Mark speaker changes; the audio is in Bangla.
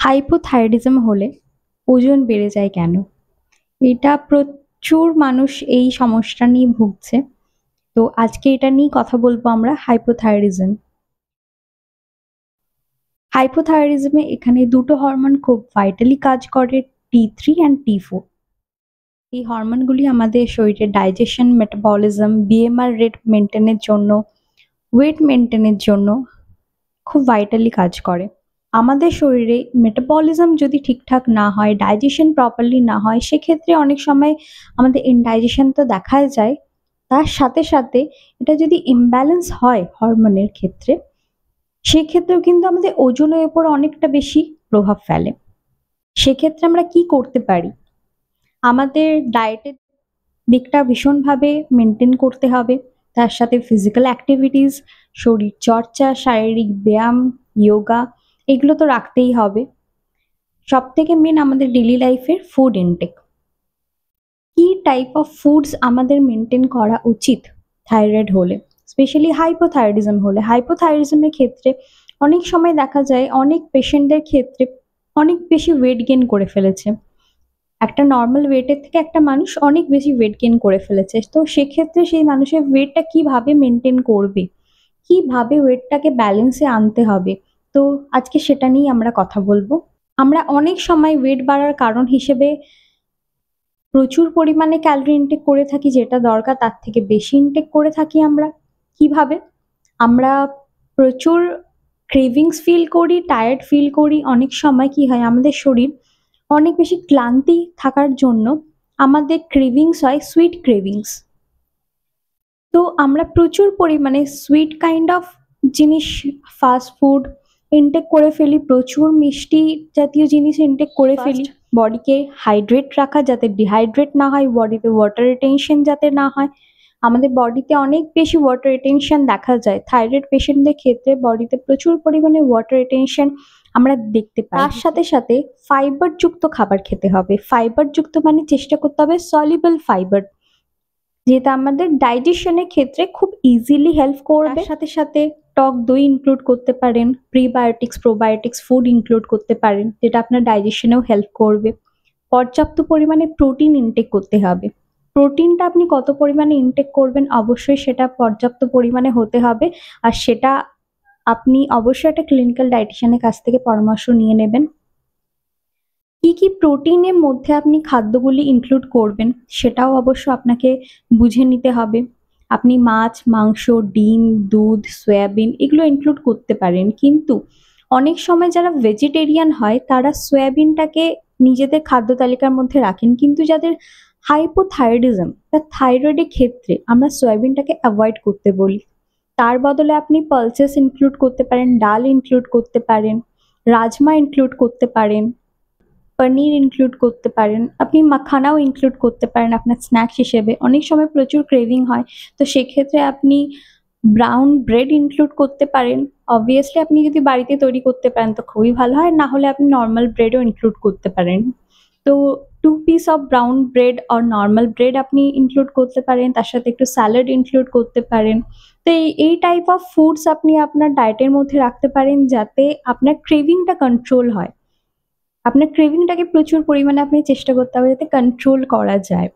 Speaker 1: হাইপোথাইরয়েডিজম হলে ওজন বেড়ে যায় কেন? এটা প্রচুর মানুষ এই সমস্যা নিয়ে ভুগছে। তো আজকে এটা নিয়ে কথা বলবো আমরা হাইপোথাইরয়েডিজম। হাইপোথাইরয়েডিজমে এখানে দুটো হরমোন খুব ভাইটালি কাজ করে, T3 অ্যান্ড T4। এই হরমোনগুলি আমাদের শরীরে ডাইজেশন, মেটাবলিজম, BMR রেট মেনটেনের জন্য, ওয়েট মেনটেনের জন্য খুব ভাইটালি কাজ করে। আমাদের শরীরে মেটাবলিজম যদি ঠিকঠাক না হয়, ডাইজেশন প্রপারলি না হয়, সেক্ষেত্রে অনেক সময় আমাদের ইনডাইজেশন তো দেখাই যায়। তার সাথে সাথে এটা যদি ইমব্যালেন্স হয় হরমোনের ক্ষেত্রে, সেক্ষেত্রেও কিন্তু আমাদের ওজনের উপর অনেকটা বেশি প্রভাব ফেলে। সেক্ষেত্রে আমরা কি করতে পারি? আমাদের ডায়েটের দিকটা ভীষণভাবে মেনটেন করতে হবে। তার সাথে ফিজিক্যাল অ্যাক্টিভিটিস, শরীর চর্চা, শারীরিক ব্যায়াম, যোগা, এগুলো তো রাখতেই হবে। সব থেকে মেন আমাদের ডেইলি লাইফের ফুড ইনটেক। কি টাইপ অফ ফুডস আমাদের মেনটেন করা উচিত থাইরয়েড হলে, স্পেশালি হাইপোথাইরয়েডিজম হলে? হাইপোথাইরয়েডিজমের ক্ষেত্রে অনেক সময় দেখা যায় অনেক পেশেন্টদের ক্ষেত্রে অনেক বেশি ওয়েট গেইন করে ফেলেছে। একটা নর্মাল ওয়েটের থেকে একটা মানুষ অনেক বেশি ওয়েট গেইন করে ফেলেছে। তো সেক্ষেত্রে সেই মানুষের ওয়েটটা কিভাবে মেনটেন করবে, কিভাবে ওয়েটটাকে ব্যালেন্সে আনতে হবে, তো আজকে সেটা নিয়ে আমরা কথা বলবো। আমরা অনেক সময় ওয়েট বাড়ার কারণ হিসেবে প্রচুর পরিমাণে ক্যালোরি ইনটেক করে থাকি, যেটা দরকার তার থেকে বেশি ইনটেক করে থাকি। আমরা কিভাবে? আমরা প্রচুর ক্রেভিংস ফিল করি, টায়ার্ড ফিল করি। অনেক সময় কি হয়, আমাদের শরীর অনেক বেশি ক্লান্তি থাকার জন্য আমাদের ক্রেভিংস হয় সুইট ক্রেভিংস। তো আমরা প্রচুর পরিমাণে সুইট কাইন্ড অফ জিনিস, ফাস্ট ফুড ইনটেক করে ফেলি, প্রচুর মিষ্টি জাতীয় জিনিস ইনটেক করে ফেলি। বডিকে হাইড্রেট রাখা, যাতে ডিহাইড্রেট না হয়, বডিতে ওয়াটার রিটেনশন যাতে না হয়। আমাদের বডিতে অনেক বেশি ওয়াটার রিটেনশন দেখা যায় থাইরয়েড পেশেন্টদের ক্ষেত্রে। বডিতে প্রচুর পরিমাণে ওয়াটার রিটেনশন আমরা দেখতে পাই। তার সাথে সাথে ফাইবার যুক্ত খাবার খেতে হবে। ফাইবার যুক্ত মানে চেষ্টা করতে হবে সলিউবল ফাইবার, যেটা আমাদের ডাইজেশনের ক্ষেত্রে খুব ইজিলি হেল্প করবে। তার সাথে সাথে টক দই ইনক্লুড করতে পারেন, প্রিবায়োটিক্স প্রোবায়োটিক্স ফুড ইনক্লুড করতে পারেন, যেটা আপনার ডাইজেশনেও হেল্প করবে। পর্যাপ্ত পরিমাণে প্রোটিন ইনটেক করতে হবে। প্রোটিনটা আপনি কত পরিমাণে ইনটেক করবেন, অবশ্যই সেটা পর্যাপ্ত পরিমাণে হতে হবে। আর সেটা আপনি অবশ্যই একটা ক্লিনিক্যাল ডায়েটিশিয়ানের কাছ থেকে পরামর্শ নিয়ে নেবেন। কি কি প্রোটিনের মধ্যে আপনি খাদ্যগুলি ইনক্লুড করবেন সেটাও অবশ্য আপনাকে বুঝে নিতে হবে। আপনি মাছ, মাংস, ডিম, দুধ, সয়াবিন এগুলো ইনক্লুড করতে পারেন, কিন্তু অনেক সময় যারা ভেজিটেরিয়ান হয় তারা সয়াবিনটাকে নিজেদের খাদ্য তালিকার মধ্যে রাখেন, কিন্তু যাদের হাইপোথাইরয়েডিজম বা থাইরয়েডের ক্ষেত্রে আমরা সয়াবিনটাকে অ্যাভয়েড করতে বলি। তার বদলে আপনি পালসেস ইনক্লুড করতে পারেন, ডাল ইনক্লুড করতে পারেন, রাজমা ইনক্লুড করতে পারেন, পনির ইনক্লুড করতে পারেন, আপনি মাখানাও ইনক্লুড করতে পারেন আপনার স্ন্যাক্স হিসেবে। অনেক সময় প্রচুর ক্রেভিং হয়, তো সেক্ষেত্রে আপনি ব্রাউন ব্রেড ইনক্লুড করতে পারেন। অবভিয়াসলি আপনি যদি বাড়িতে তৈরি করতে পারেন তো খুবই ভালো হয়, না হলে আপনি নর্মাল ব্রেডও ইনক্লুড করতে পারেন। তো 2 পিস অফ ব্রাউন ব্রেড আর নর্মাল ব্রেড আপনি ইনক্লুড করতে পারেন, তার সাথে একটু স্যালাড ইনক্লুড করতে পারেন। তো এই টাইপ অফ ফুডস আপনি আপনার ডায়েটের মধ্যে রাখতে পারেন, যাতে আপনার ক্রেভিংটা কন্ট্রোল হয়। আপনার ক্রেভিংটাকে প্রচুর পরিমাণে আপনি চেষ্টা করতে হবে যাতে কন্ট্রোল করা যায়।